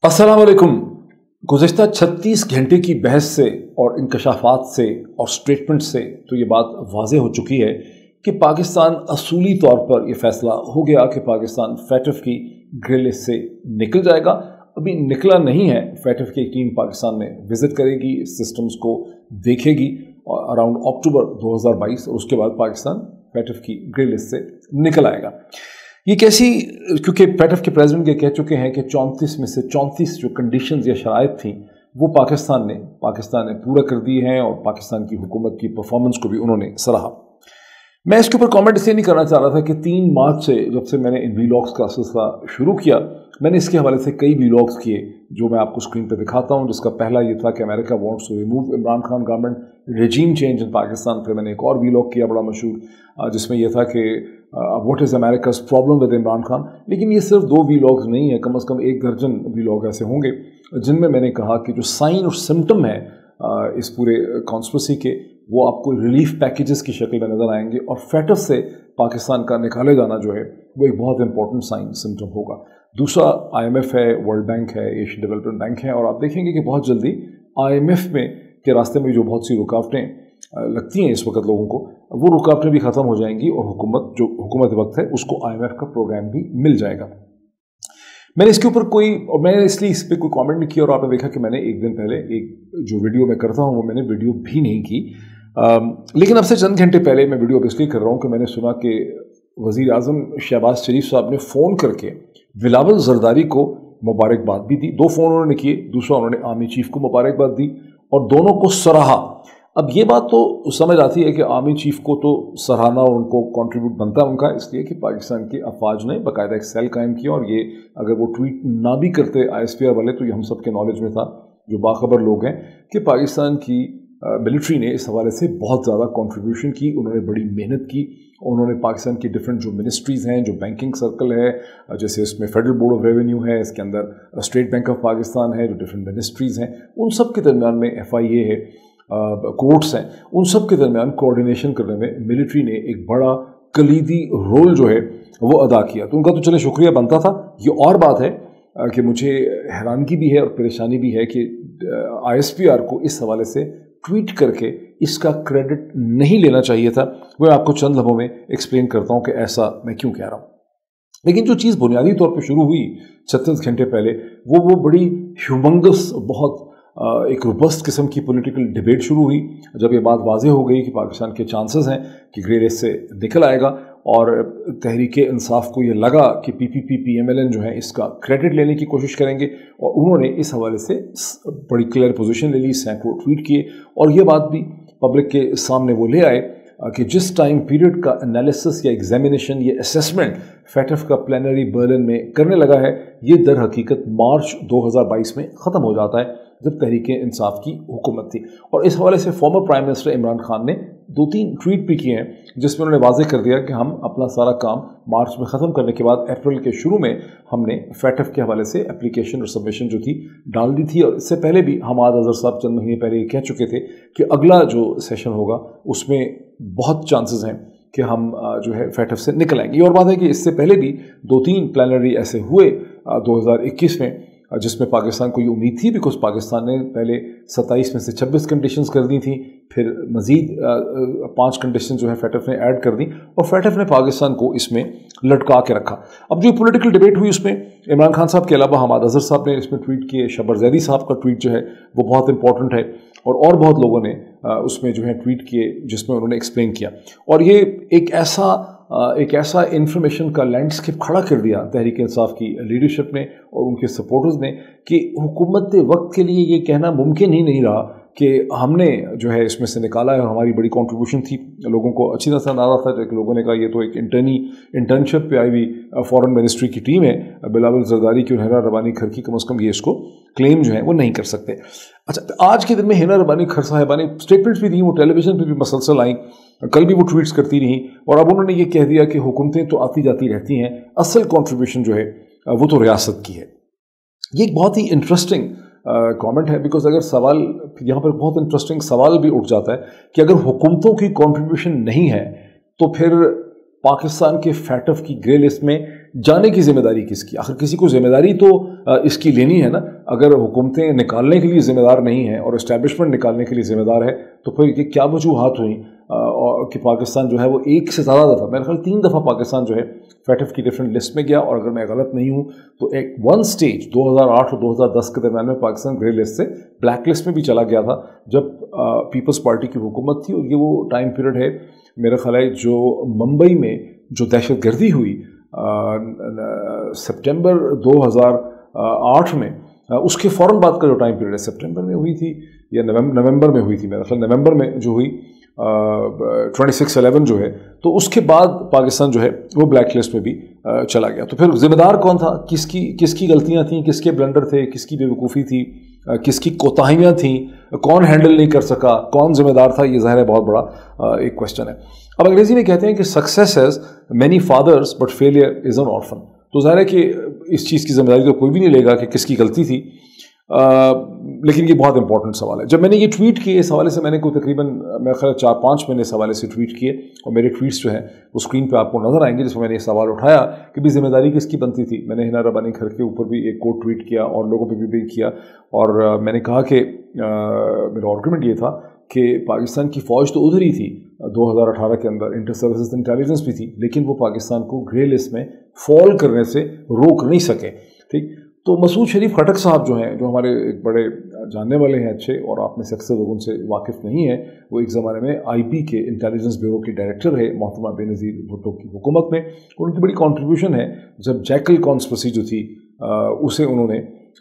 अस्सलाम वालेकुम। गुज़िश्ता 36 घंटे की बहस से और इंकशाफात से और स्टेटमेंट से तो ये बात वाज़ेह हो चुकी है कि पाकिस्तान असूली तौर पर यह फ़ैसला हो गया कि पाकिस्तान फैटफ की ग्रे लिस्ट से निकल जाएगा। अभी निकला नहीं है। फैटफ की एक टीम पाकिस्तान में विज़िट करेगी, सिस्टम्स को देखेगी और अराउंड अक्टूबर 2022 और उसके बाद पाकिस्तान फैटफ की ग्रे लिस्ट से निकल आएगा। ये कैसी, क्योंकि फैटफ के प्रेसिडेंट ये कह चुके हैं कि 34 में से 34 जो कंडीशंस या शराइत थी वो पाकिस्तान ने पूरा कर दी हैं और पाकिस्तान की हुकूमत की परफॉर्मेंस को भी उन्होंने सराहा। मैं इसके ऊपर कमेंट इसलिए नहीं करना चाह रहा था कि 3 मार्च से जब से मैंने इन वीलॉग्स का सिलसिला शुरू किया, मैंने इसके हवाले से कई वीलॉग्स किए जो मैं आपको स्क्रीन पर दिखाता हूँ। जिसका पहला ये था कि America wants to remove Imran Khan government, regime change in Pakistan. फिर मैंने एक और वीलॉग किया बड़ा मशहूर जिसमें यह था कि what is America's problem with Imran Khan. लेकिन ये सिर्फ 2 वीलॉग्स नहीं है, कम से कम 1 दर्जन वीलॉग ऐसे होंगे जिनमें मैंने कहा कि जो साइन और सिम्टम है इस पूरे कॉन्स्पिरेसी के, वो आपको रिलीफ पैकेजेस की शक्ल में नज़र आएंगे और फैटफ से पाकिस्तान का निकाले जाना जो है वो एक बहुत इंपॉर्टेंट साइन सिम्टम होगा। दूसरा IMF है, वर्ल्ड बैंक है, एशियन डेवलपमेंट बैंक है और आप देखेंगे कि बहुत जल्दी IMF में के रास्ते में जो बहुत सी रुकावटें लगती हैं इस वक्त लोगों को, वो रुकावटें भी ख़त्म हो जाएंगी और हुकूमत वक्त है उसको IMF का प्रोग्राम भी मिल जाएगा। मैंने इसके ऊपर मैंने इसलिए इस पर कोई कमेंट नहीं किया और आपने देखा कि मैंने एक दिन पहले एक जो वीडियो मैं करता हूँ वो मैंने वीडियो भी नहीं की। लेकिन अब से चंद घंटे पहले मैं वीडियो इसलिए कर रहा हूँ कि मैंने सुना कि वज़ीर आज़म शहबाज शरीफ साहब ने फ़ोन करके बिलावल ज़रदारी को मुबारकबाद भी दी। 2 फ़ोन उन्होंने किए, दूसरा उन्होंने आर्मी चीफ को मुबारकबाद दी और दोनों को सराहा। अब ये बात तो समझ आती है कि आर्मी चीफ को तो सराहना और उनको कंट्रीब्यूट बनता है उनका, इसलिए कि पाकिस्तान के अफवाज ने बाकायदा एक सेल कायम किया और ये अगर वो ट्वीट ना भी करते ISPR वाले तो ये हम सब के नॉलेज में था जो बाखबर लोग हैं कि पाकिस्तान की मिलिट्री ने इस हवाले से बहुत ज़्यादा कंट्रीब्यूशन की, उन्होंने बड़ी मेहनत की। उन्होंने पाकिस्तान की डिफरेंट जो मिनिस्ट्रीज़ हैं, जो बैंकिंग सर्कल है, जैसे इसमें फेडरल बोर्ड ऑफ रेवेन्यू है, इसके अंदर स्टेट बैंक ऑफ पाकिस्तान है, जो डिफरेंट मिनिस्ट्रीज़ हैं, उन सब के दरमियान में FIA है, कोर्ट्स हैं, उन सब के दरमियान कोऑर्डिनेशन करने में मिलिट्री ने एक बड़ा कलीदी रोल जो है वो अदा किया। तो उनका तो चले शुक्रिया बनता था। ये और बात है कि मुझे हैरानगी भी है और परेशानी भी है कि ISPR को इस हवाले से ट्वीट करके इसका क्रेडिट नहीं लेना चाहिए था। मैं आपको चंद लम्हों में एक्सप्लेन करता हूँ कि ऐसा मैं क्यों कह रहा हूँ। लेकिन जो चीज़ बुनियादी तौर पर शुरू हुई 36 घंटे पहले वो बड़ी ह्यूमंगस, बहुत एक रोबस्ट किस्म की पॉलिटिकल डिबेट शुरू हुई जब ये बात वाज़ेह हो गई कि पाकिस्तान के चांसेस हैं कि ग्रे लिस्ट से निकल आएगा और तहरीक इंसाफ को ये लगा कि PPP PMLN जो है इसका क्रेडिट लेने की कोशिश करेंगे और उन्होंने इस हवाले से बड़ी क्लियर पोजीशन ले ली, सैकड़ों ट्वीट किए और ये बात भी पब्लिक के सामने वो ले आए कि जिस टाइम पीरियड का एनालिसिस या एग्जामिनेशन या असेसमेंट फैटफ का प्लेनरी बर्लिन में करने लगा है, ये दर हकीकत मार्च 2022 में ख़त्म हो जाता है जब तहरीक इंसाफ की हुकूमत थी। और इस हवाले से former prime minister Imran Khan ने 2-3 ट्वीट भी किए हैं जिसमें उन्होंने वाज़ेह कर दिया कि हम अपना सारा काम मार्च में ख़त्म करने के बाद अप्रैल के शुरू में हमने फैटफ के हवाले से एप्लीकेशन और सबमिशन जो थी डाल दी थी। और इससे पहले भी हमाद अज़हर साहब चंद महीने पहले ये कह चुके थे कि अगला जो सेशन होगा उसमें बहुत चांसेस हैं कि हम जो है फैटफ से निकल आएंगे। और बात है कि इससे पहले भी 2-3 प्लानरी ऐसे हुए 2021 में जिसमें पाकिस्तान को ये उम्मीद थी, बिकॉज पाकिस्तान ने पहले 27 में से 26 कंडीशंस कर दी थी, फिर मज़ीद 5 कंडीशन जो है फैटफ ने ऐड कर दी और फैटफ ने पाकिस्तान को इसमें लटका के रखा। अब जो पॉलिटिकल डिबेट हुई उसमें इमरान खान साहब के अलावा हमाद अज़हर साहब ने इसमें ट्वीट किए, शबर जैदी साहब का ट्वीट जो है वो बहुत इंपॉर्टेंट है और बहुत लोगों ने उसमें जो है ट्वीट किए जिसमें उन्होंने एक्सप्लेन किया। और ये एक ऐसा इंफॉर्मेशन का लैंडस्केप खड़ा कर दिया तहरीक इंसाफ की लीडरशिप ने और उनके सपोर्टर्स ने कि हुकूमत वक्त के लिए ये कहना मुमकिन ही नहीं रहा कि हमने जो है इसमें से निकाला है और हमारी बड़ी कंट्रीब्यूशन थी। लोगों को अच्छी तरह से अंदाजा था कि लोगों ने कहा ये तो एक इंटर्नशिप पे आई हुई फॉरेन मिनिस्ट्री की टीम है, बिलावल ज़रदारी की और हिना रबानी खर की कम से कम ये इसको क्लेम जो है वो नहीं कर सकते। अच्छा, आज के दिन में हिना रबानी खर साहिबा ने स्टेटमेंट्स भी दी, वो टेलीविजन पर भी मसलसल आई, कल भी वो ट्वीट्स करती रहीं और अब उन्होंने ये कह दिया कि हुकूमतें तो आती जाती रहती हैं, असल कंट्रीब्यूशन जो है वो तो रियासत की है। ये एक बहुत ही इंटरेस्टिंग कमेंट है, बिकॉज अगर सवाल यहाँ पर बहुत इंटरेस्टिंग सवाल भी उठ जाता है कि अगर हुकूमतों की कंट्रीब्यूशन नहीं है तो फिर पाकिस्तान के फैटफ की ग्रे लिस्ट में जाने की ज़िम्मेदारी किसकी? आखिर किसी को ज़िम्मेदारी तो इसकी लेनी है ना। अगर हुकूमतें निकालने के लिए ज़िम्मेदार नहीं हैं और इस्टेब्लिशमेंट निकालने के लिए ज़िम्मेदार है, तो फिर ये क्या वजूहात हुई कि पाकिस्तान जो है वो एक से ज़्यादा दफ़ा, मेरे ख्याल 3 दफ़ा पाकिस्तान जो है फैटफ की डिफरेंट लिस्ट में गया, और अगर मैं गलत नहीं हूँ तो एक वन स्टेज 2008 और 2010 के दरम्यान में पाकिस्तान ग्रे लिस्ट से ब्लैक लिस्ट में भी चला गया था जब पीपल्स पार्टी की हुकूमत थी। और ये वो टाइम पीरियड है मेरा ख्याल है जो मुंबई में जो दहशत गर्दी हुई सितंबर 2008 में, उसके फ़ौरन बाद का जो टाइम पीरियड है, सितंबर में हुई थी या नवंबर में हुई थी, मेरा ख्याल नवंबर में जो हुई 26/11 जो है, तो उसके बाद पाकिस्तान जो है वो ब्लैक लिस्ट में भी चला गया। तो फिर ज़िम्मेदार कौन था? किसकी गलतियां थी, किसके ब्लंडर थे, किसकी बेवकूफ़ी थी, किसकी कोताहियाँ थीं, कौन हैंडल नहीं कर सका, कौन ज़िम्मेदार था? ये ज़ाहिर है बहुत बड़ा एक क्वेश्चन है। अब अंग्रेज़ी में कहते हैं कि success has many fathers but failure is an orphan. तो ज़ाहिर है कि इस चीज़ की ज़िम्मेदारी तो कोई भी नहीं लेगा कि किसकी गलती थी, लेकिन ये बहुत इंपॉर्टेंट सवाल है। जब मैंने ये ट्वीट किए इस हवाले से, मैंने कोई तकरीबन मेरे ख्याल 4-5 महीने इस हवाले से ट्वीट किए, और मेरे ट्वीट्स जो हैं वो स्क्रीन पे आपको नज़र आएंगे, जिसमें मैंने ये सवाल उठाया कि भी ज़िम्मेदारी किसकी बनती थी। मैंने हिना रब्बानी घर के ऊपर भी एक कोट ट्वीट किया और लोगों पे भी किया, और मैंने कहा कि मेरा आर्गुमेंट ये था कि पाकिस्तान की फ़ौज तो उधर ही थी 2018 के अंदर, इंटर सर्विसेज इंटेलिजेंस भी थी, लेकिन वो पाकिस्तान को ग्रे लिस्ट में फॉल करने से रोक नहीं सके। ठीक, तो मसूद शरीफ खटक साहब जो हैं, जो हमारे एक बड़े जानने वाले हैं अच्छे, और आप में से अक्सर लोग उनसे वाकिफ़ नहीं है, वो एक ज़माने में IB के इंटेलिजेंस ब्यूरो के डायरेक्टर है मोहतरमा बेनज़ीर भुट्टो की हुकूमत में। उनकी बड़ी कॉन्ट्रीब्यूशन है जब जैकल कॉन्स्पिरेसी जो थी उसे उन्होंने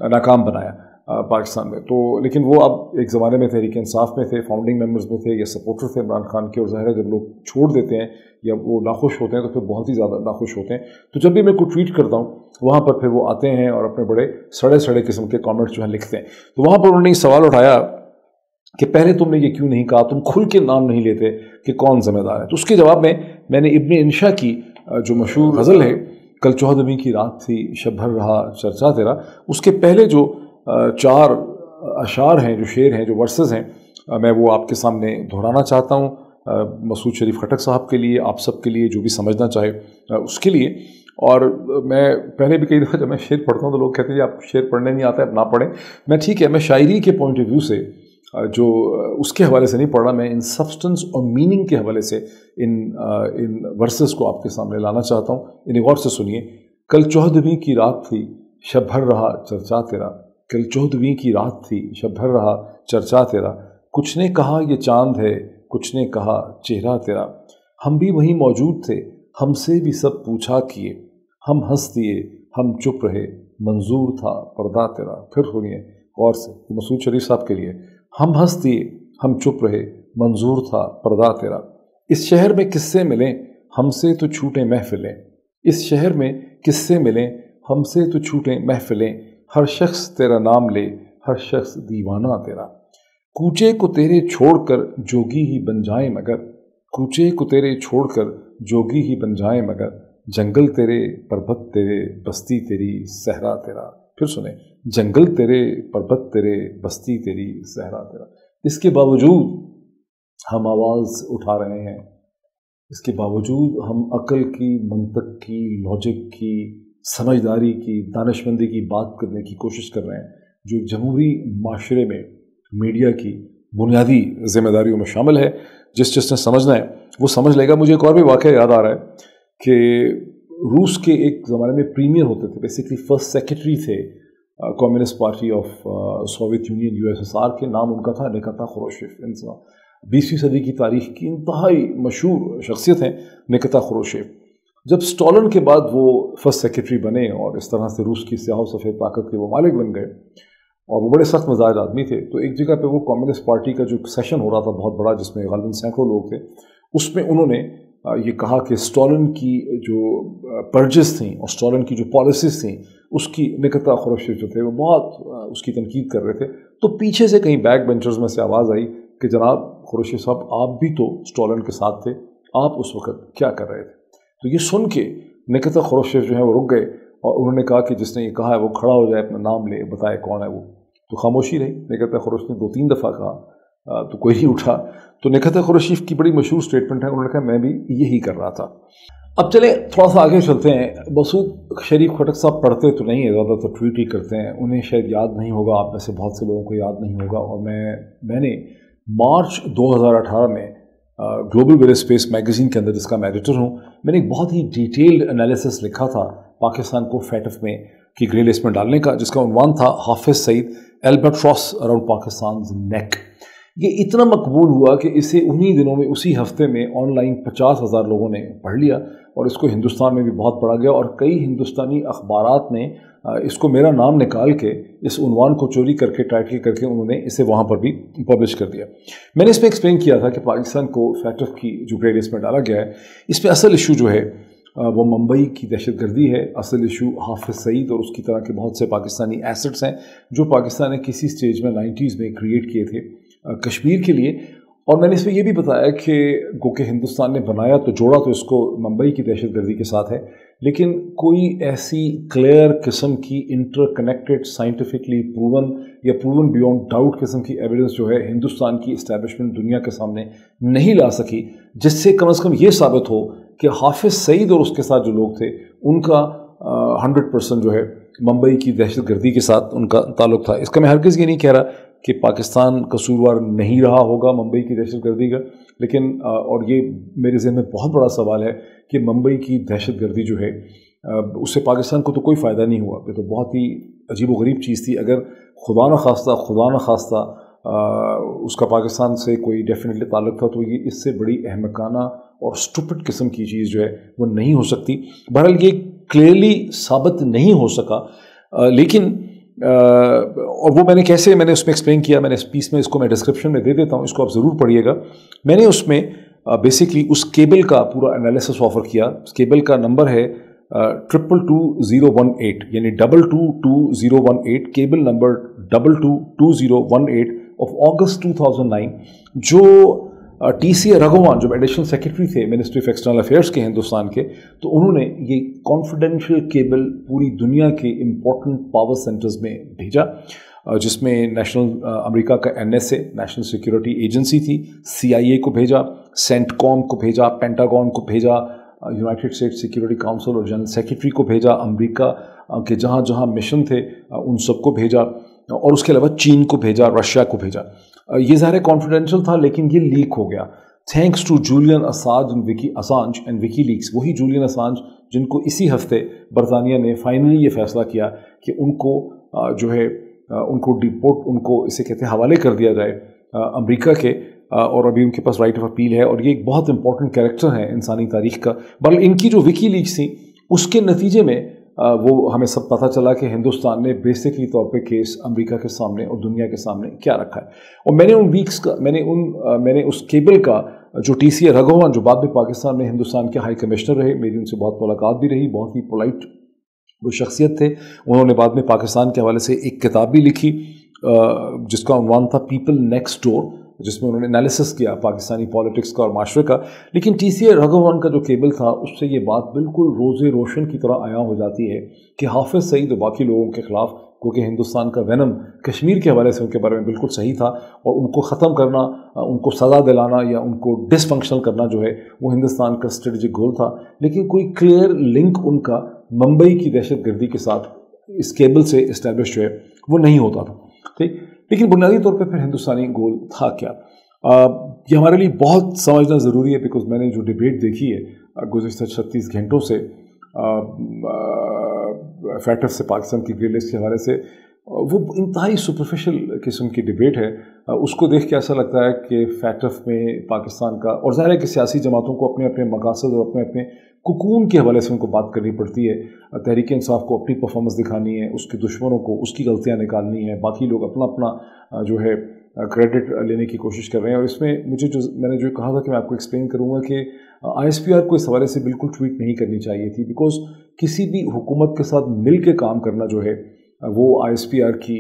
नाकाम बनाया पाकिस्तान में। तो लेकिन वो अब एक ज़माने में तहरीक इंसाफ में थे, फाउंडिंग मेंबर्स में थे या सपोर्टर थे इमरान खान के, और ज़ाहिर है जब लोग छोड़ देते हैं या वो नाखुश होते हैं तो फिर बहुत ही ज़्यादा नाखुश होते हैं। तो जब भी मैं कोई ट्वीट करता हूँ वहाँ पर फिर वो आते हैं और अपने बड़े सड़े सड़े किस्म के कमेंट्स जो हैं लिखते हैं। तो वहाँ पर उन्होंने सवाल उठाया कि पहले तुमने ये क्यों नहीं कहा, तुम खुल के नाम नहीं लेते कि कौन ज़िम्मेदार है। तो उसके जवाब में मैंने इब्न इंशा की जो मशहूर गज़ल है, कल 14वीं की रात थी शब भर रहा चर्चा तेरा, उसके पहले जो 4 अशार हैं, जो शेर हैं, जो वर्सेस हैं, मैं वो आपके सामने दोहराना चाहता हूँ मसूद शरीफ खटक साहब के लिए, आप सब के लिए, जो भी समझना चाहे उसके लिए। और मैं पहले भी कई दफ़ा जब मैं शेर पढ़ता हूँ तो लोग कहते हैं आप शेर पढ़ने नहीं आता है, आप ना पढ़ें। मैं ठीक है, मैं शायरी के पॉइंट ऑफ व्यू से जो उसके हवाले से नहीं पढ़ रहा, मैं इन सब्सटेंस और मीनिंग के हवाले से इन वर्सेस को आपके सामने लाना चाहता हूँ। इन्हें गौर से सुनिए। कल 14वीं की रात थी शब भर रहा चर्चा तेरा, कल 14वीं की रात थी शब भर रहा चर्चा तेरा, कुछ ने कहा ये चांद है, कुछ ने कहा चेहरा तेरा, हम भी वहीं मौजूद थे, हमसे भी सब पूछा किए, हम हंस दिए, हम चुप रहे, मंजूर था पर्दा तेरा। फिर सुनिए गौर से, मसूद शरीफ साहब के लिए, हम हंस दिए, हम चुप रहे, मंजूर था पर्दा तेरा, इस शहर में किस्से मिलें, हमसे तो छूटे महफिलें, इस शहर में किस्से मिलें, हमसे तो छूटे महफिलें, हर शख्स तेरा नाम ले, हर शख्स दीवाना तेरा, कूचे को तेरे छोड़कर जोगी ही बन जाए मगर, कूचे को तेरे छोड़कर जोगी ही बन जाए मगर, जंगल तेरे पर्वत तेरे बस्ती तेरी सहरा तेरा। फिर सुने, जंगल तेरे पर्वत तेरे बस्ती तेरी सहरा तेरा। इसके बावजूद हम आवाज़ उठा रहे हैं, इसके बावजूद हम अक्ल की, मंतक की, लॉजिक की, समझदारी की, दानिशमंदी की बात करने की कोशिश कर रहे हैं, जो जमहूरी माशरे में मीडिया की बुनियादी जिम्मेदारियों में शामिल है। जिसने समझना है वो समझ लेगा। मुझे एक और भी वाक़या याद आ रहा है कि रूस के एक ज़माने में प्रीमियर होते थे, बेसिकली फर्स्ट सेक्रेटरी थे communist party of Soviet union USSR के, नाम उनका था निकिता खुरुशचेव। 20वीं सदी की तारीख की इंतहाई मशहूर शख्सियत हैं निकिता खुरुशचेव। जब स्टॉलिन के बाद वो फर्स्ट सेक्रेटरी बने और इस तरह से रूस की स्याह सफ़ेद ताकत के वो मालिक बन गए, और वो बड़े सख्त मिजाज आदमी थे, तो एक जगह पे वो कम्युनिस्ट पार्टी का जो सेशन हो रहा था बहुत बड़ा, जिसमें ग़ालिबन सैकड़ों लोग थे, उसमें उन्होंने ये कहा कि स्टॉलिन की जो पर्जेस थी और स्टॉलिन की जो पॉलिसीज़ थी उसकी निकिता खुरुशचेव जो थे वो बहुत उसकी तनकीद कर रहे थे। तो पीछे से कहीं बैक बेंचर्स में से आवाज़ आई कि जनाब खुरुशचेव साहब, आप भी तो स्टॉलिन के साथ थे, आप उस वक़्त क्या कर रहे थे? तो ये सुन के निकिता खुरुशचेव जो है वो रुक गए और उन्होंने कहा कि जिसने ये कहा है वो खड़ा हो जाए, अपना नाम ले, बताए कौन है वो। तो खामोशी रही। निकिता खुरुशचेव ने 2-3 दफ़ा कहा तो कोई नहीं उठा। तो निकिता खुरुशचेव की बड़ी मशहूर स्टेटमेंट है, उन्होंने कहा मैं भी यही कर रहा था। अब चले थोड़ा सा आगे चलते हैं। मसूद शरीफ खटक साहब पढ़ते तो नहीं है, ज़्यादा तो ट्वीट ही करते हैं, उन्हें शायद याद नहीं होगा, आप में से बहुत से लोगों को याद नहीं होगा। और मैंने मार्च 2018 में ग्लोबल वेयर स्पेस मैगज़ीन के अंदर, जिसका मैं एडिटर हूँ, मैंने एक बहुत ही डिटेल्ड एनालिसिस लिखा था पाकिस्तान को फैटफ में की ग्रे लिस्ट में डालने का, जिसका उन्वान था हाफिज सईद एल्बाट्रॉस अराउंड पाकिस्तान नेक। ये इतना मकबूल हुआ कि इसे उन्हीं दिनों में, उसी हफ्ते में ऑनलाइन 50,000 लोगों ने पढ़ लिया और इसको हिंदुस्तान में भी बहुत पढ़ा गया। और कई हिंदुस्तानी अखबारात ने इसको मेरा नाम निकाल के, इस उन्वान को चोरी करके, टाइटल करके, उन्होंने इसे वहाँ पर भी पब्लिश कर दिया। मैंने इसमें एक्सप्लेन किया था कि पाकिस्तान को फैटफ की जो ग्रे लिस्ट में डाला गया है, इसमें असल इशू जो है वो मुंबई की दहशतगर्दी है। असल इशू हाफिज सईद और उसकी तरह के बहुत से पाकिस्तानी एसेट्स हैं जो पाकिस्तान ने किसी स्टेज में 90s में क्रिएट किए थे कश्मीर के लिए। और मैंने इसमें यह भी बताया कि क्योंकि हिंदुस्तान ने बनाया तो जोड़ा तो इसको मुंबई की दहशतगर्दी के साथ है, लेकिन कोई ऐसी क्लियर किस्म की इंटरकनेक्टेड, साइंटिफिकली प्रूवन या प्रूवन बियॉन्ड डाउट किस्म की एविडेंस जो है हिंदुस्तान की इस्टेब्लिशमेंट दुनिया के सामने नहीं ला सकी, जिससे कम से कम ये साबित हो कि हाफिज सईद और उसके साथ जो लोग थे उनका 100% जो है मुंबई की दहशतगर्दी के साथ उनका ताल्लुक था। इसका मैं हरगिज़ ये नहीं कह रहा कि पाकिस्तान कसूरवार नहीं रहा होगा मुंबई की दहशतगर्दी का, लेकिन और ये मेरे ज़हन में बहुत बड़ा सवाल है कि मुंबई की दहशतगर्दी जो है उससे पाकिस्तान को तो कोई फ़ायदा नहीं हुआ। ये तो बहुत ही अजीब व गरीब चीज़ थी। अगर खुदा न खास्ता उसका पाकिस्तान से कोई डेफिनेटली ताल्लुक था तो ये इससे बड़ी अहमकाना और स्टूपिड किस्म की चीज़ जो है वो नहीं हो सकती। बहरहाल ये क्लियरली साबित नहीं हो सका, लेकिन और वो मैंने उसमें एक्सप्लेन किया। मैंने इस पीस में, इसको मैं डिस्क्रिप्शन में दे देता हूँ, इसको आप ज़रूर पढ़िएगा। मैंने उसमें बेसिकली उस केबल का पूरा एनालिसिस ऑफर किया। उस केबल का नंबर है 2222018, यानी 2222018, केबल नंबर 2222018 ऑफ अगस्त 2009, जो TC रघुवान जो एडिशनल सेक्रेटरी थे मिनिस्ट्री ऑफ एक्सटर्नल अफेयर्स के हिंदुस्तान के, तो उन्होंने ये कॉन्फिडेंशियल केबल पूरी दुनिया के इम्पोर्टेंट पावर सेंटर्स में भेजा, जिसमें अमेरिका का NSA नेशनल सिक्योरिटी एजेंसी थी, CIA को भेजा, सेंटकॉम को भेजा, पेंटागन को भेजा, यूनाइटेड स्टेट्स सिक्योरिटी काउंसिल और जनरल सेक्रेटरी को भेजा, अमेरिका के जहाँ जहाँ मिशन थे उन सबको भेजा, और उसके अलावा चीन को भेजा, रशिया को भेजा। ये ज़ाहिर कॉन्फिडेंशियल था, लेकिन ये लीक हो गया thanks to Julian Assange and WikiLeaks. वही जूलियन असांज जिनको इसी हफ्ते बरतानिया ने फाइनली ये फैसला किया कि उनको जो है उनको डिपोर्ट, उनको इसे कहते हैं हवाले कर दिया जाए अमेरिका के, और अभी उनके पास राइट ऑफ अपील है। और ये एक बहुत इंपॉर्टेंट कैरेक्टर है इंसानी तारीख का। बल्कि इनकी जो विकी लीक्स थी उसके नतीजे में वो हमें सब पता चला कि हिंदुस्तान ने बेसिकली तौर पे केस अमेरिका के सामने और दुनिया के सामने क्या रखा है। और मैंने उस केबल का जो TC रघुवान, जो बाद में पाकिस्तान में हिंदुस्तान के हाई कमिश्नर रहे, मेरी उनसे बहुत मुलाकात भी रही, बहुत ही पोलाइट वो शख्सियत थे। उन्होंने बाद में पाकिस्तान के हवाले से एक किताब भी लिखी जिसका उन्वान था पीपल नेक्स्ट डोर, जिसमें उन्होंने एनालिसिस किया पाकिस्तानी पॉलिटिक्स का और माशरे का। लेकिन TC रघुवान का जो केबल था उससे ये बात बिल्कुल रोज़े रोशन की तरह आया हो जाती है कि हाफिज सईद और बाकी लोगों के ख़िलाफ़, क्योंकि हिंदुस्तान का वेनम कश्मीर के हवाले से उनके बारे में बिल्कुल सही था, और उनको ख़त्म करना, उनको सज़ा दिलाना या उनको डिसफंक्शनल करना जो है वो हिंदुस्तान का स्ट्रेटजिक गोल था। लेकिन कोई क्लियर लिंक उनका मुंबई की दहशतगर्दी के साथ इस केबल से इस्टेब्लिश जो है वो नहीं होता था। ठीक, लेकिन बुनियादी तौर पर फिर हिंदुस्तानी गोल था क्या, ये हमारे लिए बहुत समझना ज़रूरी है। बिकॉज मैंने जो डिबेट देखी है गुज़श्ता 36 घंटों से फैटफ से पाकिस्तान की ग्रे लिस्ट के हवाले से, वो इंतहाई सुपरफिशियल किस्म की डिबेट है। उसको देख के ऐसा लगता है कि फैटफ में पाकिस्तान का, और ज़ाहिर है कि सियासी जमातों को अपने अपने मकासद और अपने अपने कुकून के हवाले से उनको बात करनी पड़ती है। तहरीक इंसाफ को अपनी परफॉर्मेंस दिखानी है, उसके दुश्मनों को उसकी गलतियाँ निकालनी है, बाकी लोग अपना अपना जो है क्रेडिट लेने की कोशिश कर रहे हैं। और इसमें मैंने जो कहा था कि मैं आपको एक्सप्लेन करूँगा कि ISPR को इस हवाले से बिल्कुल ट्वीट नहीं करनी चाहिए थी। बिकॉज किसी भी हुकूमत के साथ मिल के काम करना जो है वो ISPR की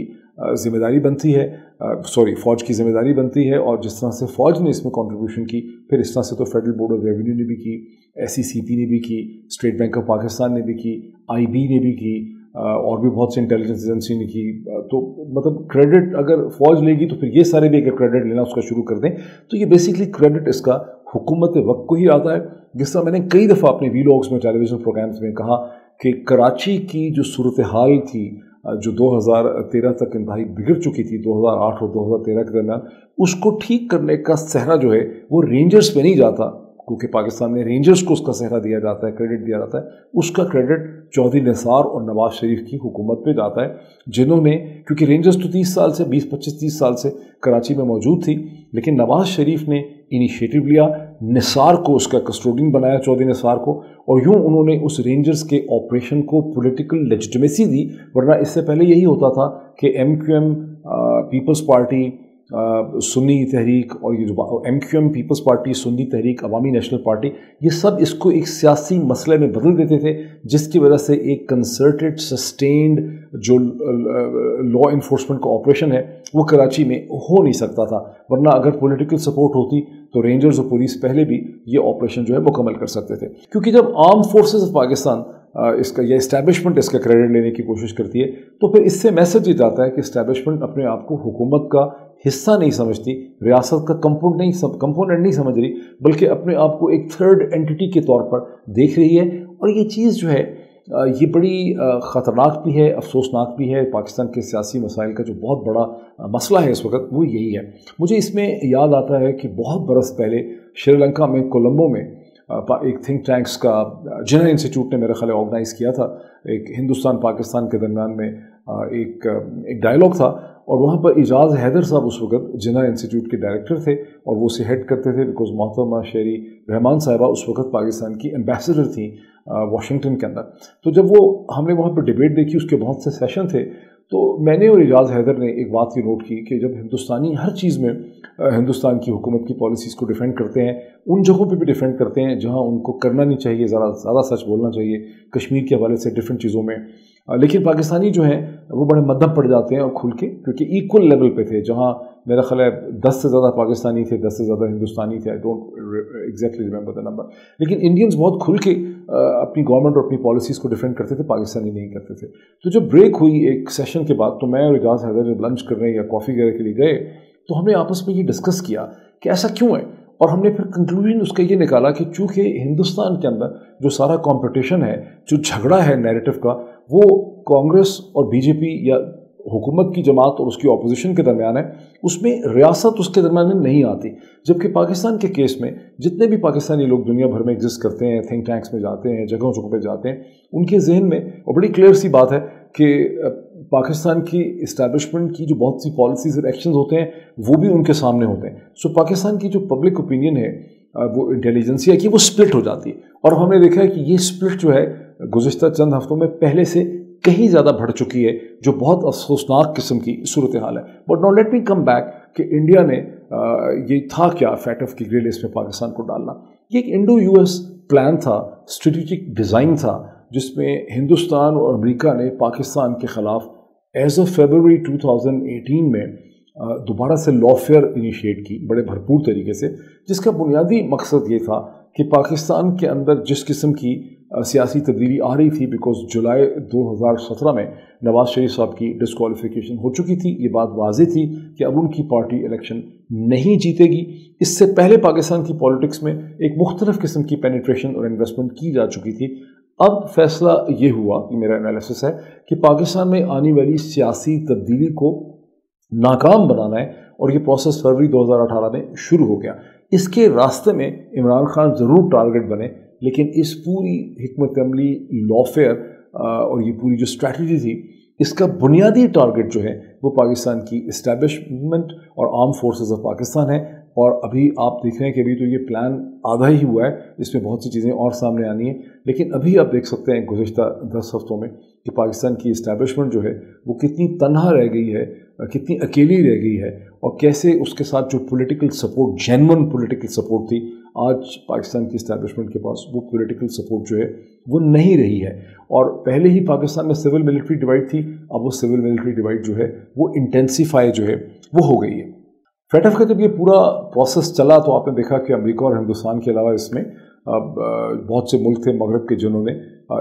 ज़िम्मेदारी बनती है, फ़ौज की ज़िम्मेदारी बनती है। और जिस तरह से फ़ौज ने इसमें कंट्रीब्यूशन की, फिर इस तरह से तो फेडरल बोर्ड ऑफ रेवेन्यू ने भी की, SECP ने भी की, स्टेट बैंक ऑफ पाकिस्तान ने भी की, IB ने भी की, और भी बहुत से इंटेलिजेंस एजेंसी ने की। तो मतलब क्रेडिट अगर फ़ौज लेगी तो फिर ये सारे भी अगर क्रेडिट लेना उसका शुरू कर दें तो ये बेसिकली क्रेडिट इसका हुकूमत वक्त को ही आता है। जिस तरह मैंने कई दफ़ा अपने वीलॉग्स में, टेलीविज़न प्रोग्राम्स में कहा कि कराची की जो सूरत हाल थी, जो 2013 तक इंतहाई बिगड़ चुकी थी, 2008 और 2013 के दरमियान, उसको ठीक करने का सहरा जो है वो रेंजर्स पे नहीं जाता, क्योंकि पाकिस्तान में रेंजर्स को उसका सहरा दिया जाता है, क्रेडिट दिया जाता है। उसका क्रेडिट चौधरी निसार और नवाज शरीफ की हुकूमत पे जाता है, जिन्होंने, क्योंकि रेंजर्स तो 30 साल से 20-25-30 साल से कराची में मौजूद थी, लेकिन नवाज शरीफ ने इनिशिएटिव लिया, निसार को उसका कस्टोडियन बनाया, चौधरी निसार को, और यूँ उन्होंने उस रेंजर्स के ऑपरेशन को पॉलिटिकल लेजिटिमेसी दी। वरना इससे पहले यही होता था कि MQM पीपल्स पार्टी, सुन्नी तहरीक, और ये जो MQM पीपल्स पार्टी, सुन्नी तहरीक, अवामी नेशनल पार्टी, ये सब इसको एक सियासी मसले में बदल देते थे, जिसकी वजह से एक कंसर्टेड सस्टेन्ड जो लॉ इन्फोर्समेंट का ऑपरेशन है वो कराची में हो नहीं सकता था। वरना अगर पॉलिटिकल सपोर्ट होती तो रेंजर्स और पुलिस पहले भी ये ऑपरेशन जो है मुकम्मल कर सकते थे। क्योंकि जब आर्म फोर्सेस ऑफ पाकिस्तान इसका या इस्टेब्लिशमेंट इसका क्रेडिट लेने की कोशिश करती है, तो फिर इससे मैसेज ये जाता है कि इस्टेब्लिशमेंट अपने आप को हुकूमत का हिस्सा नहीं समझती, रियासत का कंपोनेंट नहीं समझ रही, बल्कि अपने आप को एक थर्ड एंटिटी के तौर पर देख रही है। और ये चीज़ जो है ये बड़ी ख़तरनाक भी है, अफसोसनाक भी है। पाकिस्तान के सियासी मसाइल का जो बहुत बड़ा मसला है इस वक्त वो यही है। मुझे इसमें याद आता है कि बहुत बरस पहले श्रीलंका में कोलंबो में एक थिंक टैंक्स का जिन्ना इंस्टीट्यूट ने मेरा ख्याल ऑर्गेनाइज़ किया था, एक हिंदुस्तान पाकिस्तान के दरमियान में एक डायलॉग था, और वहाँ पर इजाज़ हैदर साहब उस वक्त जिन्ना इंस्टीट्यूट के डायरेक्टर थे और वो उसे हेड करते थे, बिकॉज मोहतरमा शेरी रहमान साहिबा उस वक्त पाकिस्तान की एम्बेसडर थी वाशिंगटन के अंदर। तो जब हमने वहाँ पर डिबेट देखी, उसके बहुत से सेशन थे, तो मैंने और इजाज़ हैदर ने एक बात की नोट की कि जब हिंदुस्तानी हर चीज़ में हिंदुस्तान की हुकूमत की पॉलिसीज़ को डिफेंड करते हैं, उन जगहों पे भी डिफेंड करते हैं जहां उनको करना नहीं चाहिए, ज़्यादा सच बोलना चाहिए, कश्मीर के हवाले से डिफरेंट चीज़ों में, लेकिन पाकिस्तानी जो हैं वो बड़े मध्यम पड़ जाते हैं और खुल के, क्योंकि इक्वल लेवल पे थे। जहां मेरा ख्याल है 10 से ज़्यादा पाकिस्तानी थे, 10 से ज़्यादा हिंदुस्तानी थे, I don't exactly remember the number, लेकिन इंडियंस बहुत खुल के अपनी गवर्नमेंट और अपनी पॉलिसीज़ को डिफेंड करते थे, पाकिस्तानी नहीं करते थे। तो जब ब्रेक हुई एक सेशन के बाद, तो मैं और इजाज़ हैदर जब लंच करने या कॉफ़ी वगैरह के लिए गए, तो हमने आपस में ये डिस्कस किया कि ऐसा क्यों है, और हमने फिर कंक्लूजन उसका ये निकाला कि चूँकि हिंदुस्तान के अंदर जो सारा कंपटीशन है, जो झगड़ा है नैरेटिव का, वो कांग्रेस और बीजेपी या हुकूमत की जमात और उसकी अपोजिशन के दरमियान है, उसमें रियासत उसके दरमियान में नहीं आती। जबकि पाकिस्तान के केस में जितने भी पाकिस्तानी लोग दुनिया भर में एग्जिस्ट करते हैं, थिंक टैंक्स में जाते हैं, जगहों जगहों पे जाते हैं, उनके जहन में, और बड़ी क्लियर सी बात है कि पाकिस्तान की इस्टेब्लिशमेंट की जो बहुत सी पॉलिसीज़ और एक्शंस होते हैं वो भी उनके सामने होते हैं। सो पाकिस्तान की जो पब्लिक ओपिनियन है, वो इंटेलिजेंसिया की, वो स्प्लिट हो जाती है। और हमने देखा है कि ये स्प्लिट जो है गुज़िश्ता चंद हफ्तों में पहले से कहीं ज़्यादा बढ़ चुकी है, जो बहुत अफसोसनाक किस्म की सूरत हाल है। But now let me come back कि इंडिया ने ये था क्या फैटफ की ग्रे लिस्ट में पाकिस्तान को डालना। ये एक इंडो US प्लान था, स्ट्रेटेजिक डिज़ाइन था, जिसमें हिंदुस्तान और अमेरिका ने पाकिस्तान के ख़िलाफ़ एज ऑफ फरवरी 2018 में दोबारा से लॉफेयर इनिशिएट की बड़े भरपूर तरीके से, जिसका बुनियादी मकसद ये था कि पाकिस्तान के अंदर जिस किस्म की सियासी तब्दीली आ रही थी, बिकॉज जुलाई 2017 में नवाज शरीफ साहब की डिस्क्वालिफिकेशन हो चुकी थी, ये बात वाज़ेह थी कि अब उनकी पार्टी इलेक्शन नहीं जीतेगी। इससे पहले पाकिस्तान की पॉलिटिक्स में एक मुख्तलिफ किस्म की पेनिट्रेशन और इन्वेस्टमेंट की जा चुकी थी। अब फैसला ये हुआ, मेरा एनालिसिस है, कि पाकिस्तान में आने वाली सियासी तब्दीली को नाकाम बनाना है, और ये प्रोसेस फरवरी 2018 में शुरू हो गया। इसके रास्ते में इमरान खान ज़रूर टारगेट बने, लेकिन इस पूरी हिकमत अमली, लॉफेयर और ये पूरी जो स्ट्रैटेजी थी, इसका बुनियादी टारगेट जो है वो पाकिस्तान की इस्टेब्लिशमेंट और आर्म फोर्सेस ऑफ पाकिस्तान है। और अभी आप देख रहे हैं कि अभी तो ये प्लान आधा ही हुआ है, इसमें बहुत सी चीज़ें और सामने आनी है, लेकिन अभी आप देख सकते हैं गुज़िश्ता 10 हफ्तों में कि पाकिस्तान की इस्टेब्लिशमेंट जो है वो कितनी तन्हा रह गई है, कितनी अकेली रह गई है, और कैसे उसके साथ जो political support, genuine political support थी, आज पाकिस्तान की इस्टेब्लिशमेंट के पास वो पॉलिटिकल सपोर्ट जो है वो नहीं रही है। और पहले ही पाकिस्तान में सिविल मिलिट्री डिवाइड थी, अब वो सिविल मिलिट्री डिवाइड जो है वो इंटेंसीफाई जो है वो हो गई है। फैटफ का जब ये पूरा प्रोसेस चला, तो आपने देखा कि अमेरिका और हिंदुस्तान के अलावा इसमें बहुत से मुल्क थे मगरब के, जिन्होंने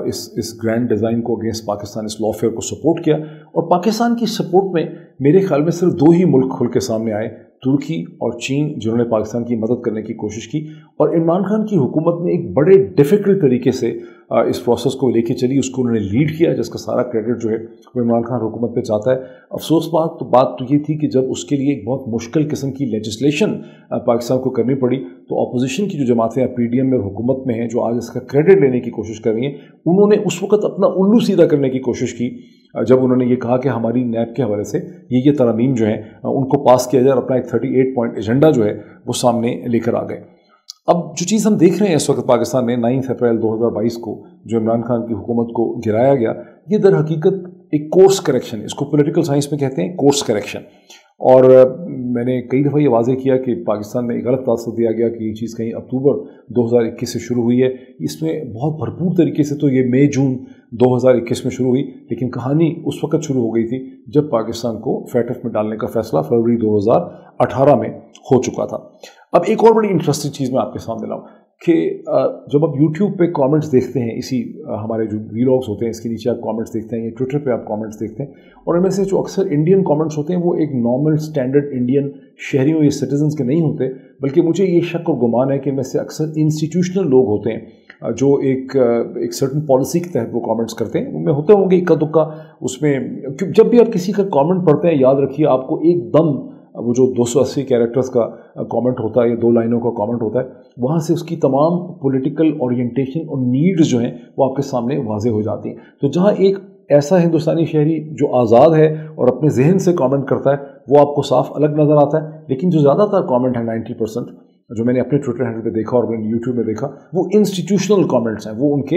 इस ग्रैंड डिज़ाइन को अगेंस्ट पाकिस्तान, इस लॉफेयर को सपोर्ट किया। और पाकिस्तान की सपोर्ट में मेरे ख्याल में सिर्फ 2 ही मुल्क खुल के सामने आए, तुर्की और चीन, जिन्होंने पाकिस्तान की मदद करने की कोशिश की, और इमरान खान की हुकूमत ने एक बड़े डिफ़िकल्ट तरीके से इस प्रोसेस को लेके चली, उसको उन्होंने लीड किया, जिसका सारा क्रेडिट जो है वो इमरान खान हुकूमत पे जाता है। अफसोस बात तो ये थी कि जब उसके लिए एक बहुत मुश्किल किस्म की लेजिस्लेशन पाकिस्तान को करनी पड़ी, तो अपोजिशन की जो जमातें PDM में और हुकूमत में हैं, जो आज इसका क्रेडिट लेने की कोशिश कर रही हैं, उन्होंने उस वक्त अपना उल्लू सीधा करने की कोशिश की जब उन्होंने ये कहा कि हमारी नैब के हवाले से ये तरामीम जो हैं उनको पास किया जाए, और अपना एक 38 पॉइंट एजेंडा जो है वो सामने लेकर आ गए। अब जो चीज़ हम देख रहे हैं इस वक्त पाकिस्तान में, 9 अप्रैल 2022 को जो इमरान खान की हुकूमत को गिराया गया, ये दर हकीकत एक कोर्स करेक्शन, इसको पॉलिटिकल साइंस में कहते हैं कोर्स करेक्शन। और मैंने कई दफ़ा ये वाज़े किया कि पाकिस्तान में एक गलत तासुर दिया गया कि ये चीज़ कहीं अक्टूबर 2021 से शुरू हुई है। इसमें बहुत भरपूर तरीके से तो ये मई जून 2021 में शुरू हुई, लेकिन कहानी उस वक्त शुरू हो गई थी जब पाकिस्तान को FATF में डालने का फैसला फरवरी 2018 में हो चुका था। अब एक और बड़ी इंटरेस्टिंग चीज़ मैं आपके सामने लाऊं कि जब आप YouTube पे कमेंट्स देखते हैं, इसी हमारे जो वीलॉग्स होते हैं इसके नीचे आप कमेंट्स देखते हैं, या ट्विटर पे आप कमेंट्स देखते हैं, और इनमें से जो अक्सर इंडियन कमेंट्स होते हैं वो एक नॉर्मल स्टैंडर्ड इंडियन शहरियों या सिटीजन्स के नहीं होते, बल्कि मुझे ये शक और गुमान है कि इनमें से अक्सर इंस्टीट्यूशनल लोग होते हैं जो एक सर्टन पॉलिसी के तहत वो कमेंट्स करते हैं। उनमें होते होंगे इक्का दुक्का उसमें, जब भी आप किसी का कमेंट पढ़ते हैं, याद रखिए आपको एकदम वो जो 280 कैरेक्टर्स का कमेंट होता है या 2 लाइनों का कमेंट होता है, वहाँ से उसकी तमाम पॉलिटिकल ओरिएंटेशन और नीड्स जो हैं वो आपके सामने वाज़े हो जाती हैं। तो जहाँ एक ऐसा हिंदुस्तानी शहरी जो आज़ाद है और अपने जहन से कमेंट करता है, वो आपको साफ अलग नज़र आता है, लेकिन जो ज़्यादातर कमेंट है 90% जो मैंने अपने ट्विटर हैंडल पे देखा और मैंने यूट्यूब में देखा, वो इंस्टीट्यूशनल कमेंट्स हैं, वो उनके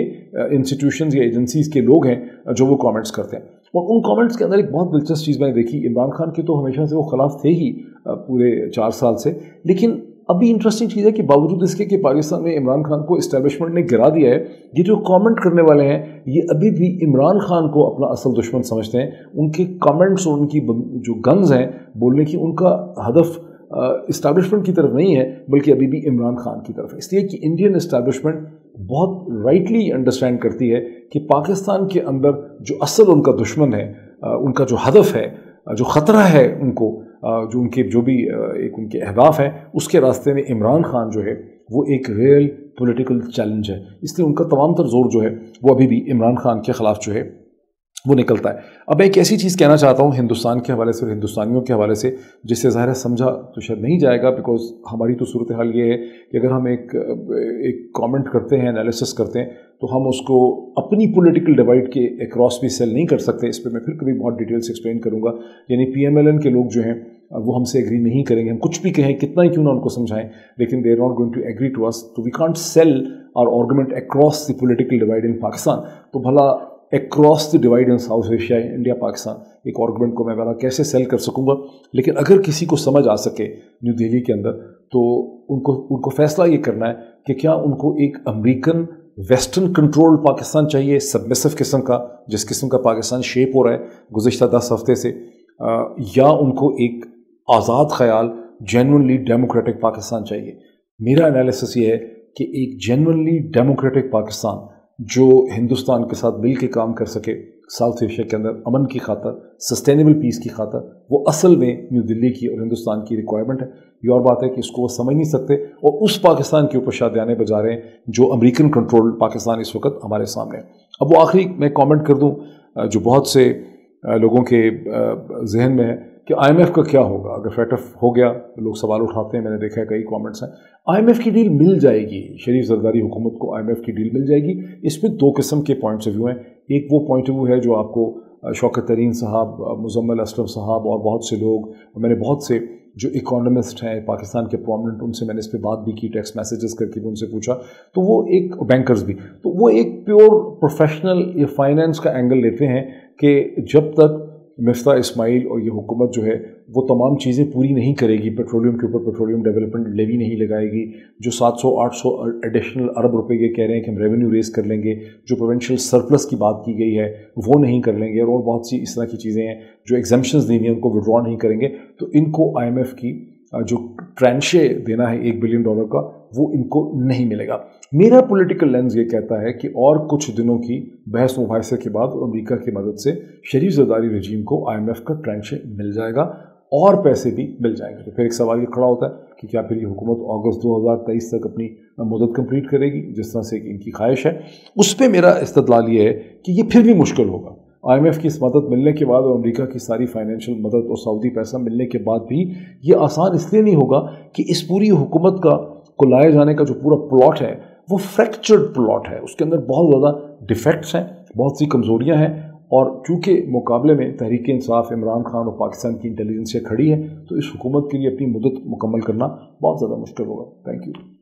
इंस्टीट्यूशंस या एजेंसीज़ के लोग हैं जो वो कमेंट्स करते हैं। और उन कमेंट्स के अंदर एक बहुत दिलचस्प चीज़ मैंने देखी, इमरान खान के तो हमेशा से वो खिलाफ थे ही पूरे 4 साल से, लेकिन अभी इंटरेस्टिंग चीज़ है कि बावजूद इसके कि पाकिस्तान में इमरान खान को इस्टेब्लिशमेंट ने गिरा दिया है, ये जो कमेंट करने वाले हैं ये अभी भी इमरान खान को अपना असल दुश्मन समझते हैं। उनके कमेंट्स और उनकी जो गन्स हैं बोलने की, उनका हदफ इस्टेब्लिशमेंट की तरफ नहीं है, बल्कि अभी भी इमरान खान की तरफ है। इसलिए कि इंडियन इस्टेब्लिशमेंट बहुत राइटली अंडरस्टैंड करती है कि पाकिस्तान के अंदर जो असल उनका दुश्मन है, उनका जो हदफ है, जो ख़तरा है उनको, जो उनके जो भी एक उनके अहदाफ हैं, उसके रास्ते में इमरान खान जो है वो एक रियल पॉलिटिकल चैलेंज है। इसलिए उनका तमाम तर जोर जो है वो अभी भी इमरान खान के ख़िलाफ़ जो है वो निकलता है। अब एक ऐसी चीज़ कहना चाहता हूँ हिंदुस्तान के हवाले से और हिंदुस्तानियों के हवाले से, जिससे ज़ाहिर है समझा तो शायद नहीं जाएगा, बिकॉज हमारी तो सूरत हाल ये है कि अगर हम एक कमेंट करते हैं, एनालिसिस करते हैं, तो हम उसको अपनी पॉलिटिकल डिवाइड के अक्रॉस भी सेल नहीं कर सकते। इस पर मैं फिर कभी बहुत डिटेल से एक्सप्लेन करूँगा। यानी PMLN के लोग जो हैं वो हमसे एग्री नहीं करेंगे, हम कुछ भी कहें, कितना ही क्यों ना उनको समझाएं, लेकिन they are not going to agree to us. तो we can't sell our argument across the political divide in Pakistan. तो भला across the divide in South Asia, India Pakistan एक आर्गुमेंट को मैं भला कैसे सेल कर सकूँगा। लेकिन अगर किसी को समझ आ सके न्यू दिल्ली के अंदर, तो उनको फैसला ये करना है कि क्या उनको एक अमेरिकन वेस्टर्न कंट्रोल पाकिस्तान चाहिए, सबमिसिव किस्म का, जिस किस्म का पाकिस्तान शेप हो रहा है गुज़िश्ता 10 हफ्ते से, या उनको एक आज़ाद ख्याल जेन्युइनली डेमोक्रेटिक पाकिस्तान चाहिए। मेरा एनालिसिस ये है कि एक जेन्युइनली डेमोक्रेटिक पाकिस्तान जो हिंदुस्तान के साथ मिल के काम कर सके साउथ एशिया के अंदर अमन की खातर, सस्टेनेबल पीस की खातर, वो असल में न्यू दिल्ली की और हिंदुस्तान की रिक्वायरमेंट है। ये और बात है कि इसको वो समझ नहीं सकते और उस पाकिस्तान के ऊपर शादियाने बजा रहे हैं जो अमेरिकन कंट्रोल पाकिस्तान इस वक्त हमारे सामने है। अब वो आखिरी मैं कमेंट कर दूं जो बहुत से लोगों के जहन में है कि IMF का क्या होगा अगर FATF हो गया। लोग सवाल उठाते हैं, मैंने देखा है कई कमेंट्स हैं। IMF की डील मिल जाएगी, शरीफ जरदारी हुकूमत को IMF की डील मिल जाएगी। इसमें 2 किस्म के पॉइंट्स ऑफ व्यू हैं। एक वो पॉइंट ऑफ व्यू है जो आपको शौकत तरीन साहब, मुजम्मिल असलम साहब और बहुत से लोग, मैंने बहुत से जो इकोनॉमिस्ट हैं पाकिस्तान के प्रोमिनेंट, उनसे मैंने इस पर बात भी की, टेक्स्ट मैसेजेस करके भी उनसे पूछा, तो वो एक बैंकर्स भी, तो वो एक प्योर प्रोफेशनल या फाइनेंस का एंगल लेते हैं कि जब तक मिफ्ता इस्माइल और ये हुकूमत जो है वो तमाम चीज़ें पूरी नहीं करेगी, पेट्रोलियम के ऊपर पेट्रोलियम डेवलपमेंट लेवी नहीं लगाएगी, जो 700-800 एडिशनल अरब रुपए ये कह रहे हैं कि हम रेवेन्यू रेस कर लेंगे, जो प्रोविंशियल सरप्लस की बात की गई है वो नहीं कर लेंगे, और बहुत सी इस तरह की चीज़ें हैं, जो एग्जम्पशंस दी हुई हैं उनको विड्रॉ नहीं करेंगे, तो इनको IMF की जो ट्रांशे देना है $1 बिलियन का, वो इनको नहीं मिलेगा। मेरा पॉलिटिकल लेंस ये कहता है कि और कुछ दिनों की बहस मुबाहिसे के बाद अमेरिका की मदद से शरीफ ज़रदारी रजीम को IMF का ट्रांशे मिल जाएगा, और पैसे भी मिल जाएंगे। तो फिर एक सवाल ये खड़ा होता है कि क्या फिर ये हुकूमत अगस्त 2023 तक अपनी मुद्दत कंप्लीट करेगी जिस तरह से इनकी ख्वाहिश है। उस पर मेरा इस्तदलाल ये है कि ये फिर भी मुश्किल होगा। IMF की इस मदद मिलने के बाद और अमेरिका की सारी फाइनेंशियल मदद और सऊदी पैसा मिलने के बाद भी ये आसान इसलिए नहीं होगा कि इस पूरी हुकूमत को लाए जाने का जो पूरा प्लॉट है वो फ्रैक्चर्ड प्लॉट है, उसके अंदर बहुत ज़्यादा डिफेक्ट्स हैं, बहुत सी कमज़ोरियाँ हैं। और चूँकि मुकाबले में तहरीक इंसाफ, इमरान खान और पाकिस्तान की इंटेलिजेंसिया खड़ी है, तो इस हुकूमत के लिए अपनी मुद्दत मुकम्मल करना बहुत ज़्यादा मुश्किल होगा। Thank you.